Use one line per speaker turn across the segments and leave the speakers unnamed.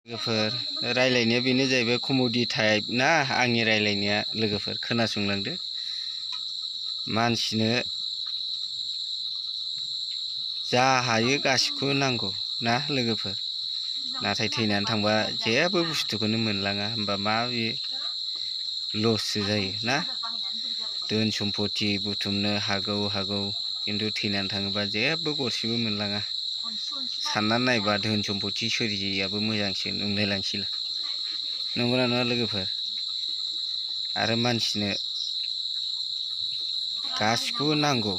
लोगोफोर रायलायनाया बेनो जाहैबाय कमेडि टाइप ना आंनि रायलायनाया लोगोफोर खोनासंलांदो। मानसिनो जा हायो गासिखौबो नांगौ ना लोगोफोर, नाथाय थैनानै थांबा जेबो बुस्थुखौनो मोनलाङा होमबा मा बेयो लससो जायो ना। धोन सम्पति बुथुमनो हागौ खिन्थु थैनानै थाङोबा जेबो गरसेबो मोनलाङा। साननानै नायबा धोन सम्पति सोरजियैयाबो मोजांसो नंलायलांसैलाय, नंगौना नङा लोगोफोर? आरो मानसिनो गासिखौबो नांगौ,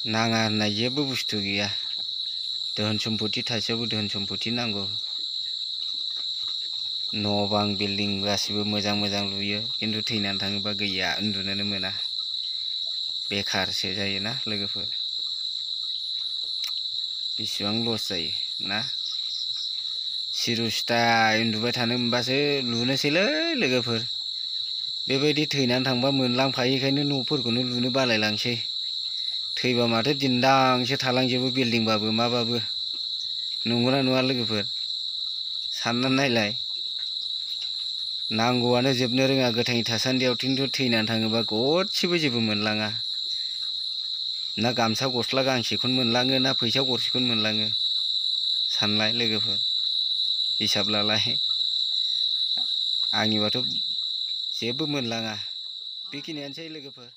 नाङा होननाय जेबो बुस्थु गैया। धोन सम्पति थासेयावबो धोन सम्पति नांगौ। न' बां बिल्डिं गासिबो मोजां मोजां लुयो, खिन्थु थैनानै थाङोबा गैया, उन्दुनोनो मोना, बेखारसो जायोना लोगोफोर। बेसेबां लस जायो ना। सिरु सिथाय उन्दुबाय थानो मोनबासो लुनोसैलै लोगोफोर। बेबायदि थैनानै थांबा मोनलांफायैखायनो न'फोरखौनो लुनो बालायलांसै। थैबा माथो दिन्दांसो थालांजोबो बिल्डिंबाबो माबाबो, नंगौना नङा लोगोफोर? साननानै नायलाय, नांगौआनो जोबनो रोङा गोथाङै थासान्दियाव, खिन्थु थैनानै थाङोबा गरसेबो जेबो मोनलाङा। ना गामसा गस्ला गांसेखौनो मोनलाङो ना फैसा गरसेखौनो मोनलाङो। सानलाय लोगोफोर, हिसाब लालाय। आंनिबाथ' जेबो मोनलाङा। बेखिनियानोसै लोगोफोर।